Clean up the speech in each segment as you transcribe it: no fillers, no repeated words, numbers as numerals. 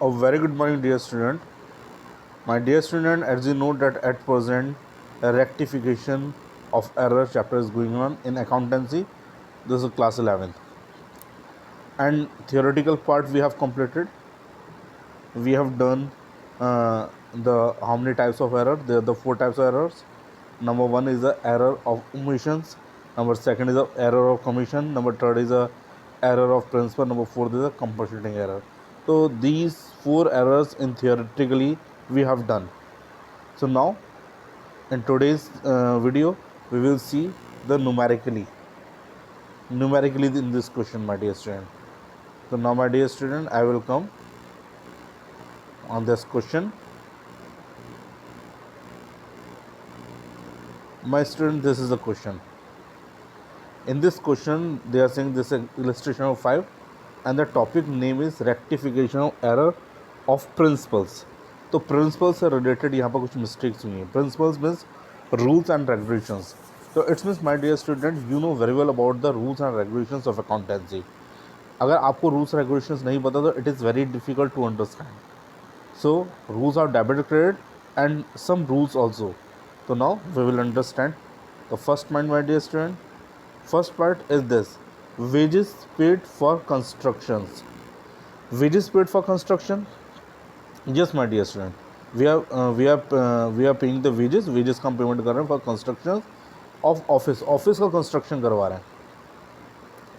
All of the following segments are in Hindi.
A very good morning, dear student. My dear student, as you know that at present a rectification of error chapter is going on in accountancy. This is class 11th, and theoretical part we have completed. We have done the how many types of error? There are the 4 types of errors. Number 1 is the error of omissions. Number 2 is the error of commission. Number 3 is the error of principal. Number 4 is the compensating error. So these 4 errors in theoretically we have done. So now in today's video we will see the numerically in this question, my dear student. So now, my dear student, I will come on this question. My student, this is the question. In this question they are saying this is illustration of 5 and the topic name is rectification of error of principles. तो प्रिंसिपल से रिलेटेड यहाँ पर कुछ मिस्टेक्स हुई हैं. Principles means rules and regulations. तो it's means my dear student, you know very well about the rules and regulations of accountancy. अगर आपको रूल्स रेगुलेशंस नहीं पता तो it is very difficult to understand. So rules are debit credit and some rules also. तो now we will understand the first point, my dear student. First part is this: wages paid for constructions. Wages paid for construction. Yes, my dear student, we are paying the wages. Wages का हम पेमेंट कर रहे हैं for construction of office. Office का construction करवा रहे हैं.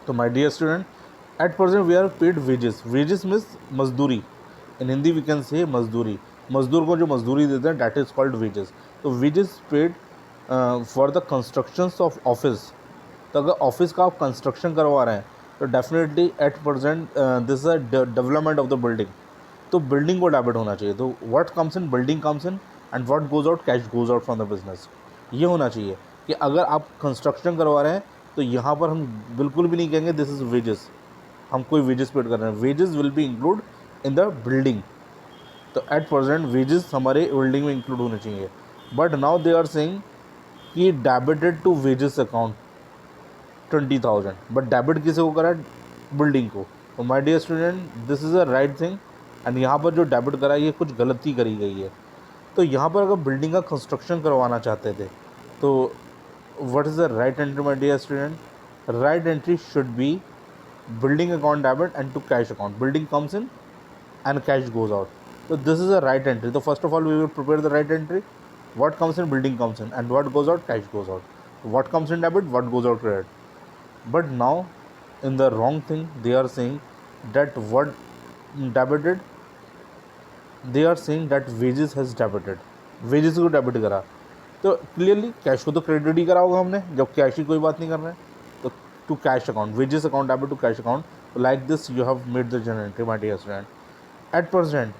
तो my dear student, at present we are paid wages. Wages means मजदूरी. In Hindi we can say मजदूरी. मजदूर को जो मजदूरी देते हैं that is called wages. तो wages paid for the constructions of office. तो अगर ऑफिस का आप कंस्ट्रक्शन करवा रहे हैं तो definitely eight present this is development of the building. तो बिल्डिंग को डेबिट होना चाहिए. तो what comes in, building comes in, and what goes out, cash goes out from the business. ये होना चाहिए कि अगर आप कंस्ट्रक्शन करवा रहे हैं तो यहाँ पर हम बिल्कुल भी नहीं कहेंगे दिस इज़ वेजेस, हम कोई वेजेस पेड कर रहे हैं. Wages will be include in the building. तो एट प्रेजेंट वेजेस हमारे बिल्डिंग में इंक्लूड होने चाहिए. But now they are saying कि debited to wages account 20,000. But debit किसे को करा है? बिल्डिंग को. तो my dear student, this is a right thing. And यहाँ पर जो डेबिट करा है ये कुछ गलती करी गई है. तो यहाँ पर अगर बिल्डिंग का कंस्ट्रक्शन करवाना चाहते थे तो what is the right entry, my dear student? Right entry should be building account debit and to cash account. Building comes in and cash goes out. तो this is a right entry. तो first of all we will prepare the right entry. What comes in, building comes in, and what goes out, cash goes out. What comes in debit, what goes out credit. But now in the wrong thing they are saying that what debited, they are saying that wages has debited. wages को डेबिट करा. तो क्लियरली कैश को तो क्रेडिट ही करा होगा हमने, जब कैश ही कोई बात नहीं कर रहे हैं. तो to cash account, wages account debit to cash account. Like this you have made the journal entry, my dear student. At present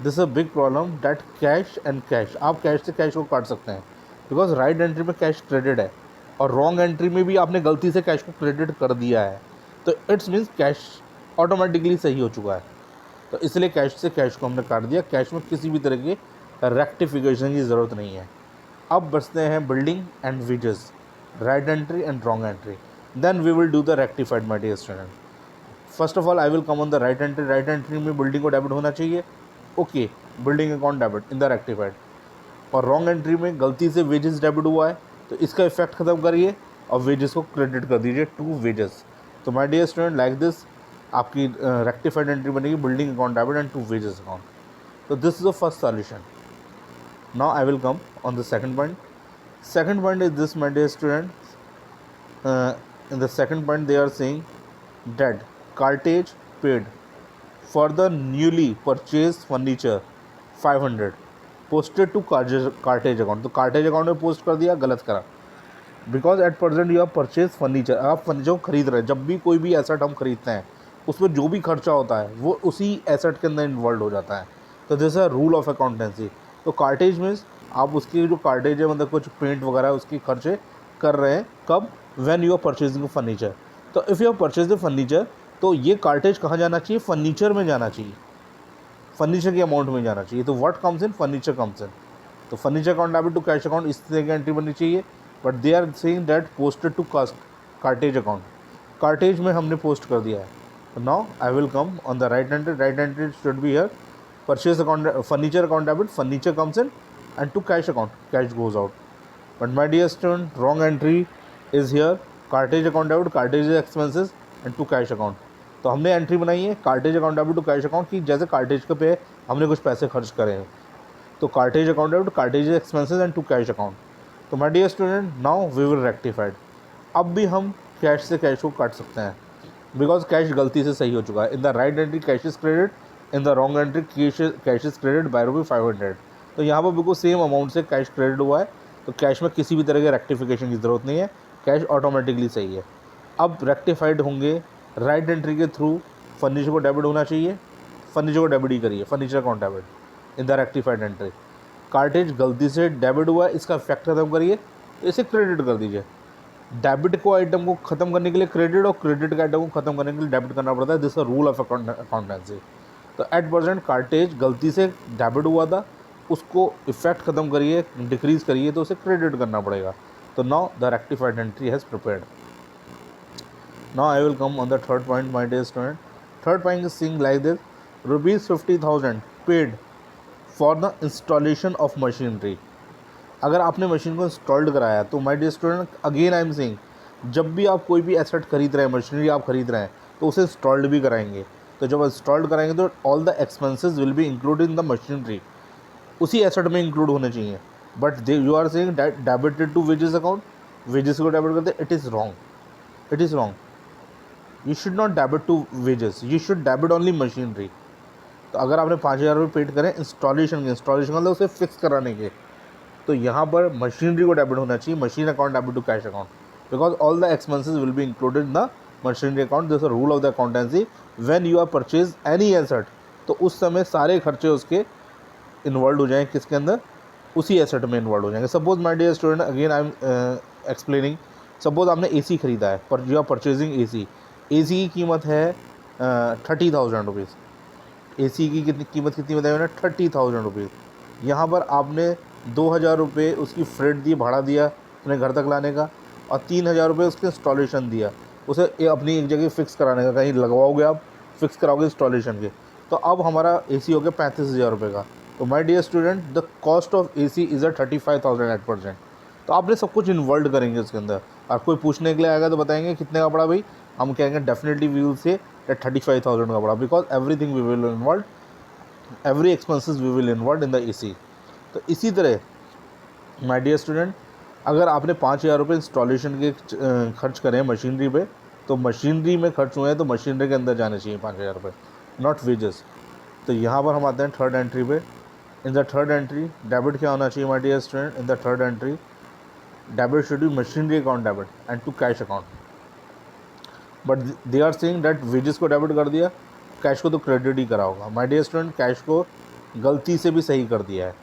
this a big problem that cash and cash, आप कैश से कैश को काट सकते हैं बिकॉज राइट एंट्री में कैश क्रेडिट है और रॉन्ग एंट्री में भी आपने गलती से कैश को क्रेडिट कर दिया है. तो इट्स मीन्स कैश ऑटोमेटिकली सही हो चुका है. तो इसलिए कैश से कैश को हमने काट दिया. कैश में किसी भी तरह की रेक्टिफिकेशन की ज़रूरत नहीं है. अब बचते हैं building and wages, right entry and wrong entry. Then we will do the rectified, my dear student. First of all I will come on the right entry. Right entry में बिल्डिंग को डेबिट होना चाहिए. Okay, building account debit in the rectified. और रॉन्ग एंट्री में गलती से वेजेस डेबिट हुआ है तो इसका इफेक्ट ख़त्म करिए और वेजेस को क्रेडिट कर दीजिए टू वेजेस. तो my dear student, like this आपकी रेक्टिफाइड एंट्री बनेगी building account debit and to wages account. तो this is the first solution. Now I will come on the second point. Second point is this, my dear student. In the second point they are saying that cartage paid for the newly purchase furniture 500 posted to cartage account. तो कार्टेज अकाउंट में पोस्ट कर दिया, गलत करा. Because at present you have purchase furniture. आप फर्नीचर को खरीद रहे हैं. जब भी कोई भी एसेट हम खरीदते हैं उसमें जो भी खर्चा होता है वो उसी एसेट के अंदर इन्वॉल्व हो जाता है. तो this is rule of accountancy. तो कार्टेज मीन्स आप उसकी जो कार्टेज है मतलब कुछ पेंट वगैरह उसके खर्चे कर रहे हैं. कब? When you are purchasing furniture. तो if you are purchase furniture तो ये कार्टेज कहाँ जाना चाहिए? फर्नीचर में जाना चाहिए, फर्नीचर के अमाउंट में जाना चाहिए. तो what comes in, furniture comes in. तो furniture account debit to cash account इस तरह की एंट्री बननी चाहिए. But they are saying that posted to cartage account. Cartage में हमने पोस्ट कर दिया है. Now I will come on the right entry. Right entry should be here. Purchase account, furniture account debit. Furniture comes in, and to cash account, cash goes out. But my dear student, wrong entry is here. Cartage account debit, cartage expenses, and to cash account. तो हमने एंट्री बनाई है cartage account debit to cash account की, जैसे कार्टेज के पे हमने कुछ पैसे खर्च करे हैं, तो cartage account debit cartage expenses and to cash account. तो my dear student, now we will rectified. अब भी हम कैश से कैश को काट सकते हैं, बिकॉज कैश गलती से सही हो चुका है. In the right entry cash is credit, in the wrong entry cash is credit by ₹500. तो यहाँ पर बिल्कुल सेम अमाउंट से कैश क्रेडिट हुआ है, तो कैश में किसी भी तरह के रेक्टिफिकेशन की ज़रूरत नहीं है, कैश ऑटोमेटिकली सही है. अब रेक्टिफाइड होंगे राइट एंट्री के थ्रू. फर्नीचर को डेबिट होना चाहिए, फर्नीचर को डेबिट ही करिए, furniture account debit in the rectified entry. Cartage गलती से डेबिट हुआ है, इसका इफेक्ट खत्म करिए, इसे क्रेडिट कर दीजिए. डेबिट को आइटम को खत्म करने के लिए क्रेडिट, और क्रेडिट का आइटम को खत्म करने के लिए डेबिट करना पड़ता है. This a rule of accountancy. तो एट प्रेजेंट कार्टेज गलती से डेबिट हुआ था, उसको इफेक्ट खत्म करिए, डिक्रीज करिए, तो उसे क्रेडिट करना पड़ेगा. तो now the rectified entry has prepared. Now I will come on the third point, my dear student. Third point is saying like this: ₹50,000 paid for the installation of machinery. अगर आपने मशीन को इंस्टॉल्ड कराया तो my dear student, again I am saying, जब भी आप कोई भी एसेट खरीद रहे हैं, मशीनरी आप खरीद रहे हैं, तो उसे इंस्टॉल्ड भी कराएंगे. तो जब इंस्टॉल्ड कराएंगे तो all the expenses will be included in the machinery, उसी एसेट में इंक्लूड होने चाहिए. But you are saying that debited to wages account, wages को डेबिट करते, it is wrong, it is wrong. You should not debit to wages, you should debit only machinery. तो अगर आपने 5,000 रुपये पेड करें इंस्टॉलेशन के, इंस्टॉलेशन मतलब उसे फिक्स कराने के, तो यहाँ पर मशीनरी को डेबिट होना चाहिए, machine account debit to cash account, because all the expenses will be included in the machinery account. This rule of the accountancy. When you are purchase any asset, तो उस समय सारे खर्चे उसके इन्वॉल्व हो जाएंगे, किसके अंदर, उसी एसेट में इन्वॉल्व हो जाएंगे. Suppose my dear student, again I am explaining. Suppose आपने AC खरीदा है, पर you are purchasing AC. AC की कीमत है 30,000 रुपीज़. AC की कितनी कीमत, कितनी बताई मैंने, 30,000 रुपीज़. यहाँ पर आपने 2,000 रुपये उसकी फ्रेट दी, भाड़ा दिया अपने घर तक लाने का, और 3,000 रुपये उसके इंस्टॉलेशन दिया, उसे अपनी एक जगह फ़िक्स कराने का, कहीं लगवाओगे आप, फिक्स कराओगे इंस्टॉलेशन के. तो अब हमारा AC हो गया 35,000 रुपये का. तो my dear student, the cost of AC is 35,000 at percent. तो आपने सब कुछ इन्वॉल्व करेंगे उसके अंदर, और कोई पूछने के लिए आएगा तो बताएंगे कितने का पड़ा भाई, हम कहेंगे डेफिनेटली वी विल से 35,000 का पड़ा, because everything we will involve, every expenses we will involve in the AC. तो इसी तरह माय डियर स्टूडेंट, अगर आपने 5,000 रुपये इंस्टॉलेशन के खर्च करें मशीनरी पे, तो मशीनरी में खर्च हुए हैं तो मशीनरी के अंदर जाने चाहिए 5,000 रुपये, नॉट वेजेस. तो यहाँ पर हम आते हैं थर्ड एंट्री पे. In the third entry debit क्या होना चाहिए my dear student? In the third entry debit should be machinery account debit and to cash account. But they are saying that wages को डेबिट कर दिया, कैश को तो क्रेडिट ही करा होगा. माय डियर स्टूडेंट, कैश को गलती से भी सही कर दिया है,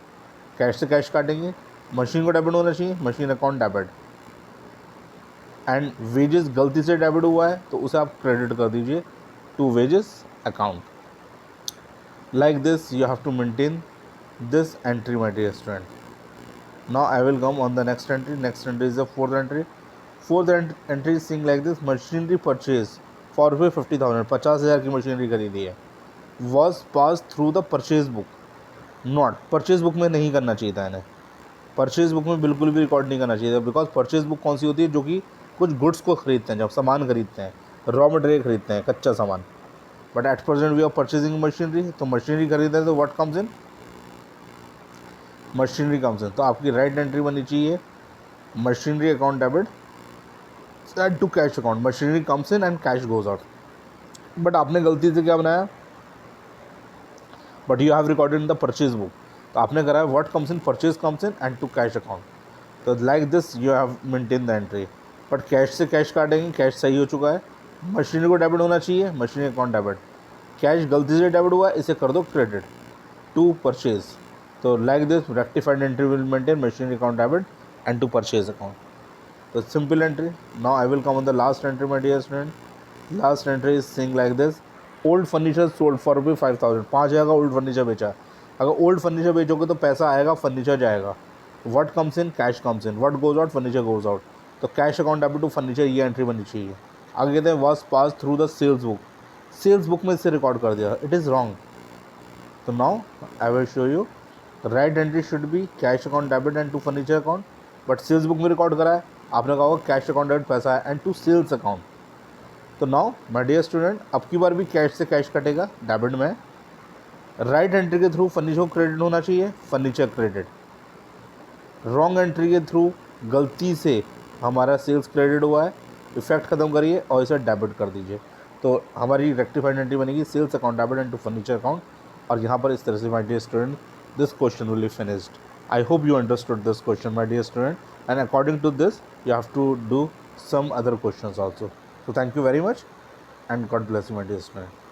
कैश से कैश काटेंगे, मशीन को डेबिट होना चाहिए, machine account debit, and wages गलती से डेबिट हुआ है तो उसे आप क्रेडिट कर दीजिए to wages account. Like this you have to maintain this entry, my dear student. Now I will come on the next entry. Next entry is the fourth entry. Fourth entry is saying like this: machinery purchase for ₹50,000, 50,000 की मशीनरी खरीदी है, was passed through the purchase book. Not purchase book में नहीं करना चाहिए था इन्हें, परचेज बुक में बिल्कुल भी रिकॉर्ड नहीं करना चाहिए था, बिकॉज परचेज बुक कौन सी होती है, जो कि कुछ गुड्स को खरीदते हैं, जब सामान खरीदते हैं, रॉ मटेरियल खरीदते हैं, कच्चा सामान. But at present we are purchasing machinery, तो मशीनरी खरीदते हैं, तो what comes in, machinery comes in. तो आपकी राइट एंट्री बननी चाहिए machinery account debit and to cash account, machinery comes in and cash goes out. But आपने गलती से क्या बनाया, but you have recorded in the purchase book, तो आपने करा है what comes in, purchase comes in and to cash account. तो like this you have maintain the entry. But cash से कैश काटेंगे, कैश सही हो चुका है, मशीनरी को डेबिट होना चाहिए, मशीनरी अकाउंट डेबिट, कैश गलती से डेबिट हुआ है, इसे कर दो क्रेडिट टू परचेज. तो like this rectified entry will maintain machinery account debit and to purchase account. तो simple entry. Now I will come on the last entry my dear student. Last entry is saying like this: old furniture sold for ₹5,000, 5,000 का ओल्ड फर्नीचर बेचा. अगर ओल्ड फर्नीचर बेचोगे तो पैसा आएगा, फर्नीचर जाएगा. What comes in, cash comes in, what goes out, furniture goes out. तो cash account debit to furniture, ये एंट्री बननी चाहिए. आगे कहते हैं was pass through the sales book. Sales book में इससे रिकॉर्ड कर दिया, इट इज़ रॉन्ग. तो now I will show you. Right entry should be cash account debit and to furniture account, but sales book में रिकॉर्ड करा है, आपने कहा होगा कैश अकाउंट डेबिट पैसा है एंड टू सेल्स अकाउंट. तो नाउ माय डियर स्टूडेंट, अब की बार भी कैश से कैश कटेगा डेबिट में. राइट एंट्री के थ्रू फर्नीचर क्रेडिट होना चाहिए, फर्नीचर क्रेडिट. रॉन्ग एंट्री के थ्रू गलती से हमारा सेल्स क्रेडिट हुआ है, इफेक्ट ख़त्म करिए और इसे डेबिट कर दीजिए. तो हमारी रेक्टिफाइड एंट्री बनेगी sales account debit and to furniture account. और यहाँ पर इस तरह से my dear student this question will be finished. I hope you understood this question, my dear student, and according to this you have to do some other questions also. So thank you very much and God bless you, my dear student.